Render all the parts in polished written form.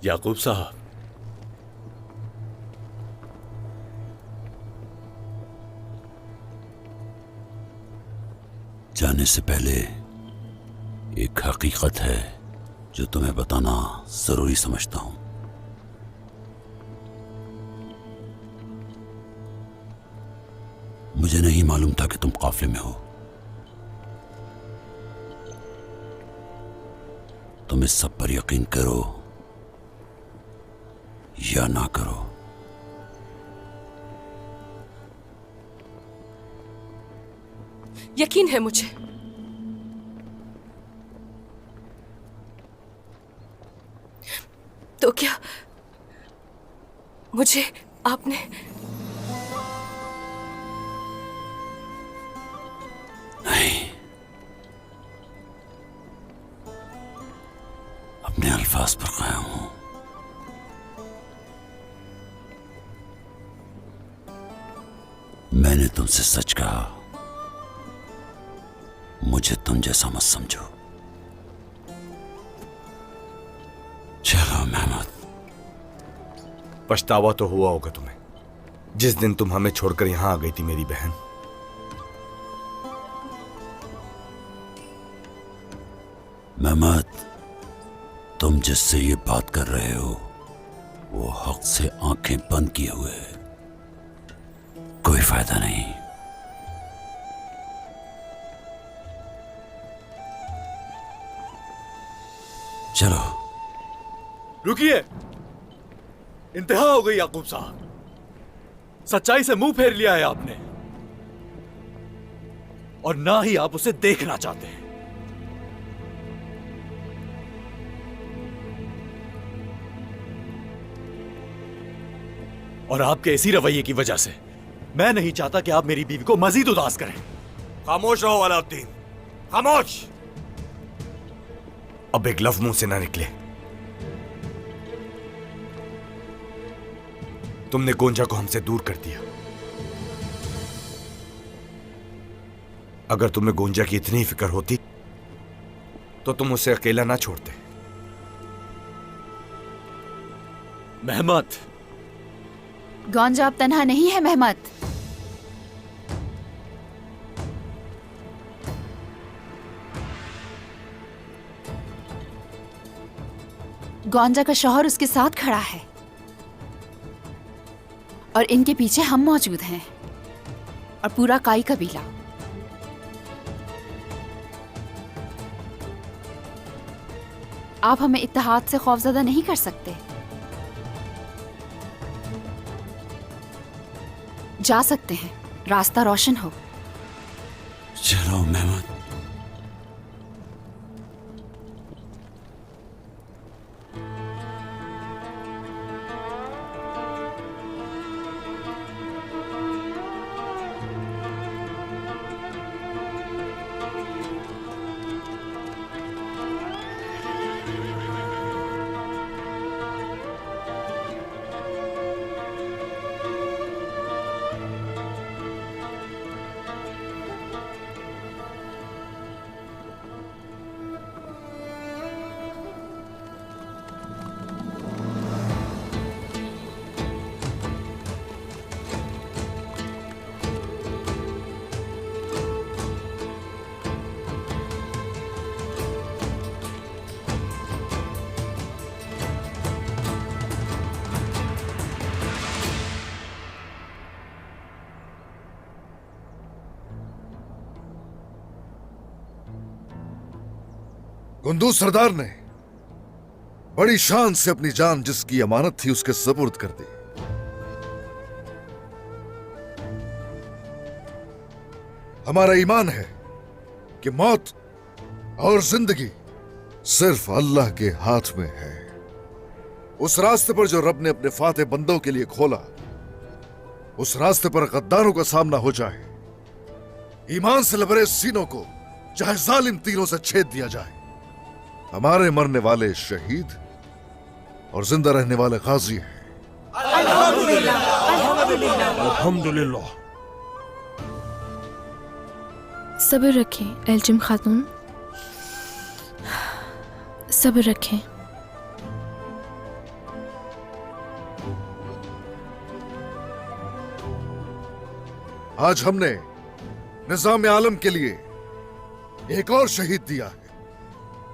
याकूब साहब, जाने से पहले एक हकीकत है जो तुम्हें बताना जरूरी समझता हूं। मुझे नहीं मालूम था कि तुम काफिले में हो। तुम इस सब पर यकीन करो या ना करो, यकीन है मुझे। तो क्या मुझे आपने नहीं, अपने अल्फाज पर कायम हूं। मैंने तुमसे सच कहा, मुझे तुम जैसा मत समझो। चलो मेहमद। पछतावा तो हुआ होगा तुम्हें जिस दिन तुम हमें छोड़कर यहां आ गई थी मेरी बहन। मेहमद, तुम जिससे ये बात कर रहे हो वो हक से आंखें बंद किए हुए है। कोई फायदा नहीं। चलो। रुकिए, इंतहा हो गई याकूब साहब। सच्चाई से मुंह फेर लिया है आपने, और ना ही आप उसे देखना चाहते हैं। और आपके इसी रवैये की वजह से मैं नहीं चाहता कि आप मेरी बीवी को मजीद उदास करें। खामोश रहो अलाउद्दीन, खामोश। अब एक लफ्ज मुंह से ना निकले। तुमने गोंजा को हमसे दूर कर दिया। अगर तुम्हें गोंजा की इतनी फिक्र होती तो तुम उसे अकेला ना छोड़ते। मेहमद, गोंजा अब तन्हा नहीं है मेहमद। गोंजा का शौहर उसके साथ खड़ा है और इनके पीछे हम मौजूद हैं और पूरा काई कबीला। आप हमें इत्तेहाद से खौफजदा नहीं कर सकते। जा सकते हैं, रास्ता रोशन हो। चलो मेहमद। कुंदूज सरदार ने बड़ी शान से अपनी जान जिसकी अमानत थी उसके सुपुर्द कर दी। हमारा ईमान है कि मौत और जिंदगी सिर्फ अल्लाह के हाथ में है। उस रास्ते पर जो रब ने अपने फाते बंदों के लिए खोला, उस रास्ते पर गद्दारों का सामना हो जाए। ईमान से लबरेज सीनों को चाहे जालिम तीरों से छेद दिया जाए। हमारे मरने वाले शहीद और जिंदा रहने वाले गाजी हैं। अल्हम्दुलिल्लाह। सब्र रखें एल्चिम खातून, सब्र रखें। आज हमने निजाम आलम के लिए एक और शहीद दिया है।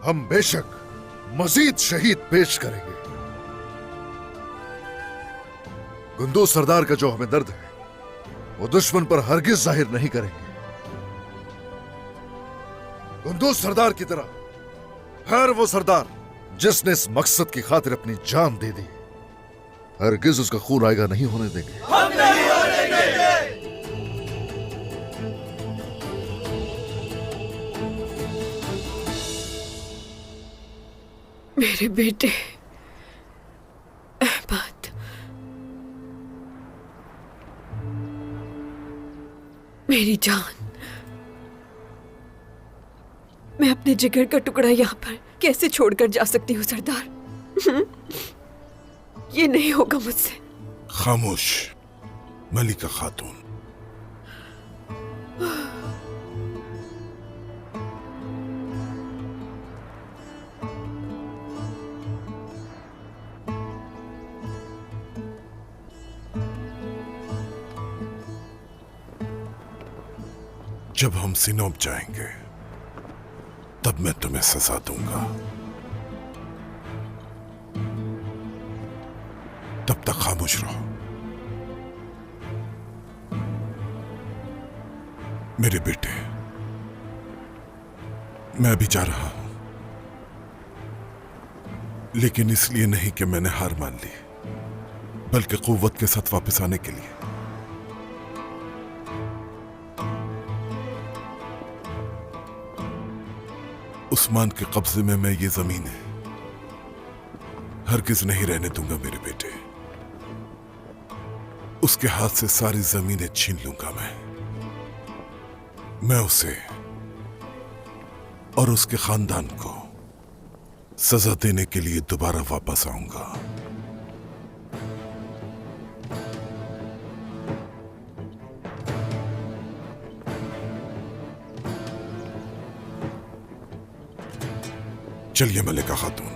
हम बेशक मजीद शहीद पेश करेंगे। गुंदू सरदार का जो हमें दर्द है वो दुश्मन पर हरगिज जाहिर नहीं करेंगे। गुंदू सरदार की तरह हर वो सरदार जिसने इस मकसद की खातिर अपनी जान दे दी, हरगिज उसका खून आएगा नहीं होने देंगे। हम नहीं होने देंगे। मेरे बेटे अहमद, मेरी जान, मैं अपने जिगर का टुकड़ा यहाँ पर कैसे छोड़कर जा सकती हूँ सरदार? ये नहीं होगा मुझसे। खामोश मलिका खातून। जब हम सिनोब जाएंगे तब मैं तुम्हें सजा दूंगा। तब तक खामोश रहो। मेरे बेटे, मैं अभी जा रहा हूं, लेकिन इसलिए नहीं कि मैंने हार मान ली, बल्कि कुव्वत के साथ वापस आने के लिए। उस्मान के कब्जे में मैं ये जमीन है हरगिज नहीं रहने दूंगा मेरे बेटे। उसके हाथ से सारी जमीनें छीन लूंगा मैं उसे और उसके खानदान को सजा देने के लिए दोबारा वापस आऊंगा। चलिए मलिका खातून।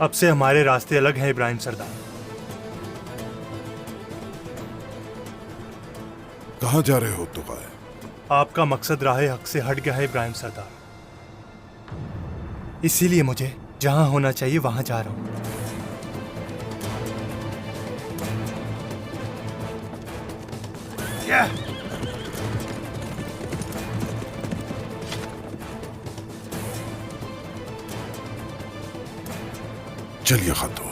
अब से हमारे रास्ते अलग हैं इब्राहिम सरदार। कहां जा रहे हो तुगाय? आपका मकसद राह हक से हट गया है इब्राहिम सरदार, इसीलिए मुझे जहां होना चाहिए वहां जा रहा हूं। चलिए खातून।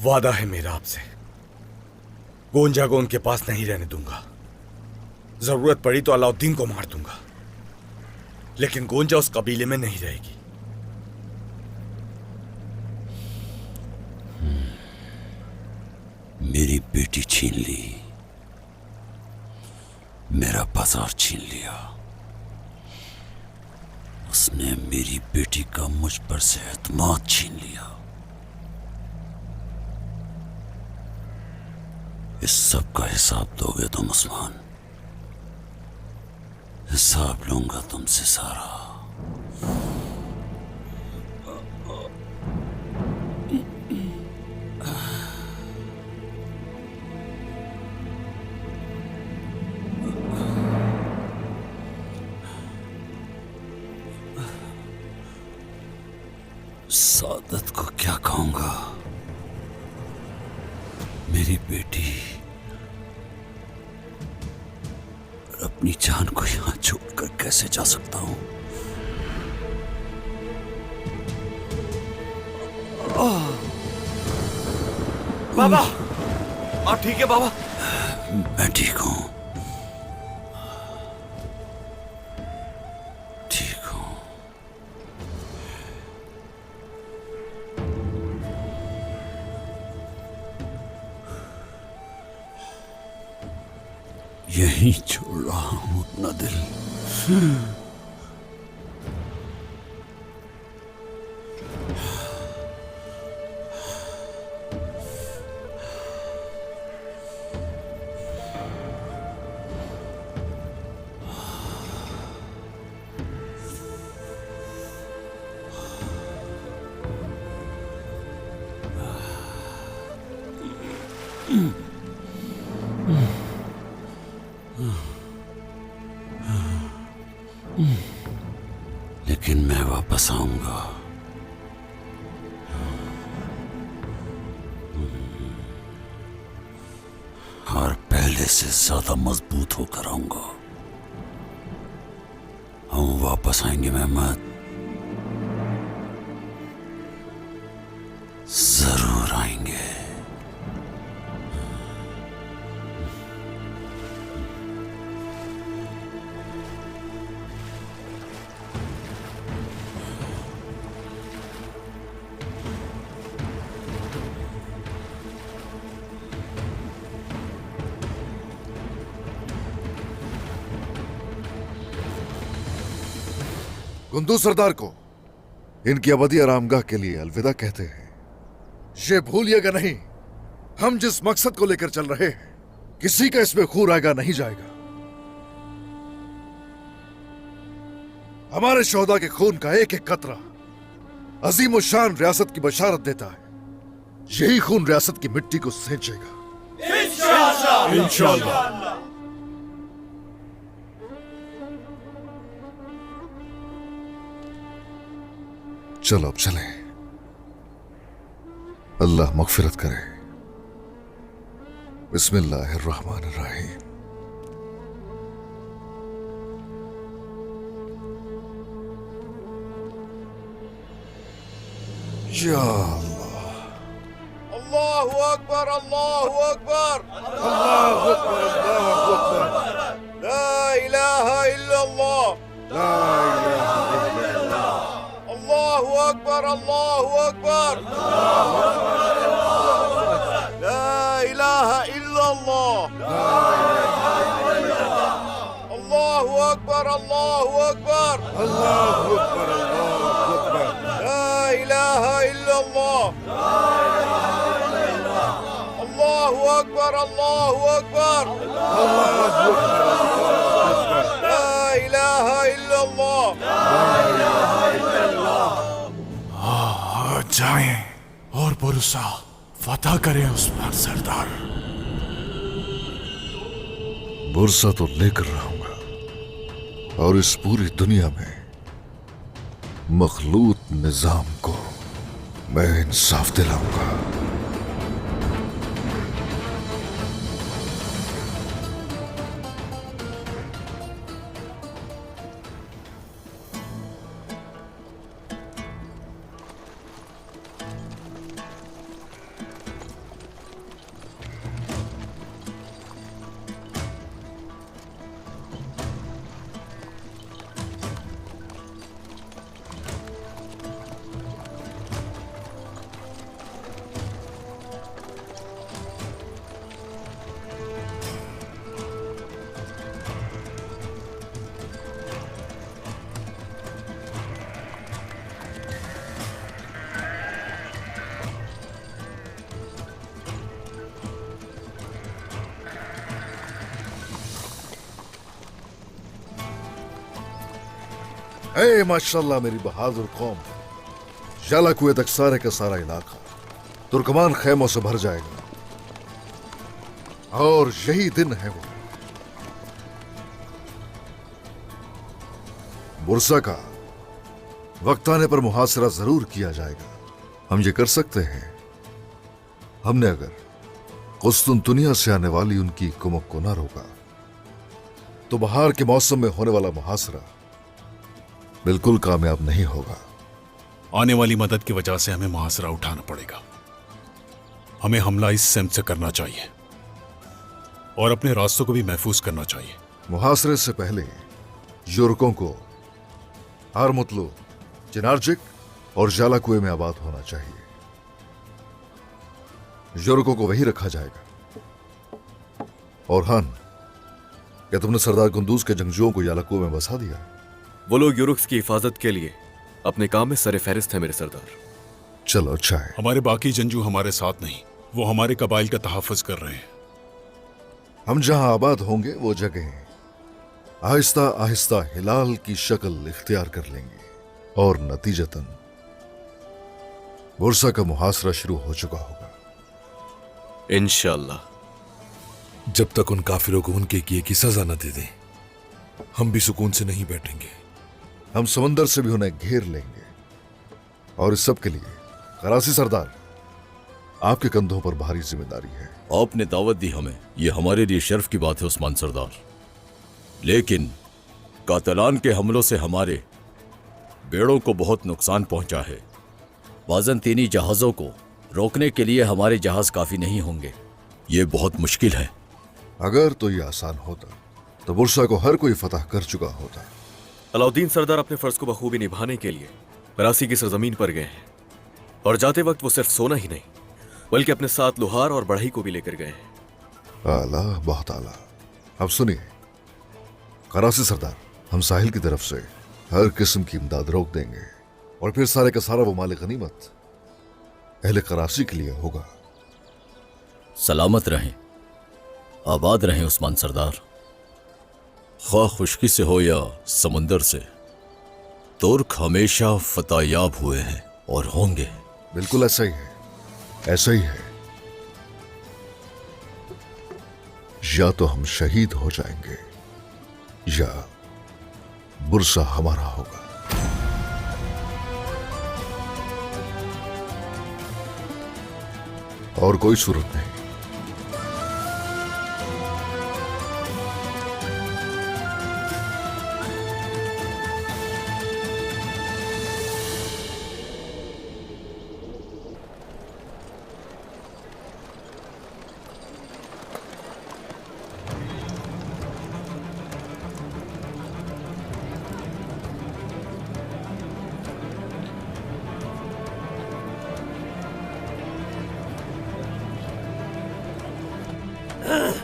वादा है मेरा आपसे, गोंजा को उनके पास नहीं रहने दूंगा। जरूरत पड़ी तो अलाउद्दीन को मार दूंगा, लेकिन गोंजा उस कबीले में नहीं रहेगी। मेरी बेटी छीन ली, मेरा बाजार छीन लिया। उसने मेरी बेटी का मुझ पर से एतमाद छीन लिया। इस सब का हिसाब दोगे तुम उस्मान? हिसाब लूंगा तुमसे सारा। सादत को क्या कहूंगा? मेरी बेटी, अपनी जान को यहां छोड़कर कैसे जा सकता हूं? बाबा, आप ठीक है बाबा? मैं ठीक हूं, ठीक हूं। यहीं छोड़ रहा हूं अपना दिल। लेकिन मैं वापस आऊंगा। और पहले से ज्यादा मजबूत होकर आऊंगा। हम वापस आएंगे मेहमद, जरूर आएंगे। गुंदू सरदार को इनकी अबदी आरामगाह के लिए अलविदा कहते हैं। ये भूलिएगा नहीं, हम जिस मकसद को लेकर चल रहे हैं, किसी का इसमें खून आएगा नहीं जाएगा। हमारे शोहदा के खून का एक एक कतरा अजीम शान रियासत की बशारत देता है। यही खून रियासत की मिट्टी को सींचेगा इंशाअल्लाह। चलो अब चलें। अल्लाह मगफिरत करे। बिस्मिल्लाहिर्रहमानिर्रहीम। या अल्लाह। अल्लाहु अकबर, अल्लाहु अकबर, अल्लाहु अकबर, अल्लाहु अकबर। ला इलाहा इल्लल्लाह, ला इलाहा इल्लल्लाह। अल्लाहु अकबर, अल्लाहु अकबर, ला इलाहा इल्लल्लाह। अल्लाहु अकबर, अल्लाहु अकबर, अल्लाहु अकबर, अल्लाहु अकबर, ला इलाहा इल्लल्लाह। अल्लाहु अकबर, अल्लाहु अकबर, अल्लाहु अकबर, ला इलाहा इल्लल्लाह। जाएं और बुरसा फतह करें उस पर सरदार। बुरसा तो लेकर रहूंगा और इस पूरी दुनिया में मखलूत निजाम को मैं इंसाफ दिलाऊंगा। ए माशाल्लाह मेरी बहादुर कौम, शाला कुएं तक सारे का सारा इलाका तुर्कमान खेमों से भर जाएगा। और यही दिन है वो बुरसा का। वक्त आने पर मुहासरा जरूर किया जाएगा। हम ये कर सकते हैं, हमने अगर कुस्तुनतुनिया से आने वाली उनकी कुमक को न रोका तो बहार के मौसम में होने वाला मुहासरा बिल्कुल कामयाब नहीं होगा। आने वाली मदद की वजह से हमें मुहासरा उठाना पड़ेगा। हमें हमला इस सेम से करना चाहिए और अपने रास्तों को भी महफूज करना चाहिए। मुहासरे से पहले युरकों को आरमुतलू, चिनार्जिक और जालाकुए में आबाद होना चाहिए। युरकों को वहीं रखा जाएगा। और हान, क्या तुमने सरदार कुंदूज के जंगजुओं को यालाकुए में बसा दिया? वो लोग यूरुक्स की हिफाजत के लिए अपने काम में सरे फहरिस्त है मेरे सरदार। चलो अच्छा है। हमारे बाकी जंजू हमारे साथ नहीं, वो हमारे कबाइल का तहफ़्फ़ुज़ कर रहे हैं। हम जहां आबाद होंगे वो जगह आहिस्ता आहिस्ता हिलाल की शक्ल इख्तियार कर लेंगे और नतीजतन बुरसा का मुहासरा शुरू हो चुका होगा। इंशाअल्लाह। जब तक उन काफिरों को उनके किए की सजा न दे दें, हम भी सुकून से नहीं बैठेंगे। हम समंदर से भी उन्हें घेर लेंगे और इस सब के लिए कराची सरदार, आपके कंधों पर भारी जिम्मेदारी है। आपने दावत दी हमें, ये हमारे लिए शर्फ की बात है उस्मान सरदार। लेकिन कातलान के हमलों से हमारे बेड़ों को बहुत नुकसान पहुंचा है। बाज़ंतीनी जहाज़ों को रोकने के लिए हमारे जहाज काफी नहीं होंगे। ये बहुत मुश्किल है। अगर तो ये आसान होता तो बुरसा को हर कोई फतह कर चुका होता। अलाउद्दीन सरदार अपने फर्ज को बखूबी निभाने के लिए कराची की सरजमीन पर गए हैं और जाते वक्त वो सिर्फ सोना ही नहीं बल्कि अपने साथ लोहार और बढ़ई को भी लेकर गए हैं। आला, बहुत आला। अब सुनिए कराची सरदार, हम साहिल की तरफ से हर किस्म की इमदाद रोक देंगे और फिर सारे का सारा वो माल गनीमत अहले कराची के लिए होगा। सलामत रहें, आबाद रहें उस्मान सरदार। ख्वाह खुश्की से हो या समंदर से, तुर्क हमेशा फतेहयाब हुए हैं और होंगे। बिल्कुल ऐसा ही है, ऐसा ही है। या तो हम शहीद हो जाएंगे या बुरसा हमारा होगा। और कोई सूरत नहीं।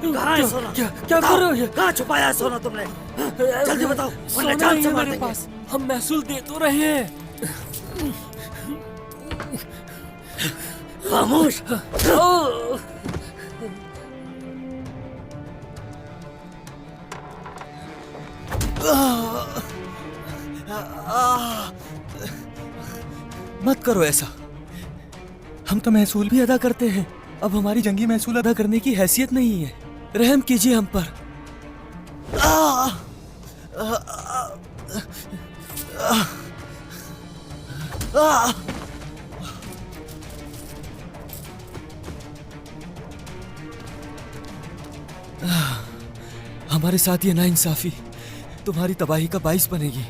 कहाँ है सोना? क्या कर रहे हो? कहाँ छुपाया है सोना तुमने? जल्दी बताओ, वरना जान से मार देंगे। हम महसूल दे तो रहे हैं। खामोश। मत करो ऐसा, हम तो महसूल भी अदा करते हैं। अब हमारी जंगी महसूल अदा करने की हैसियत नहीं है। रहम कीजिए हम पर। हमारे साथ ये नाइंसाफी तुम्हारी तबाही का बाइस बनेगी।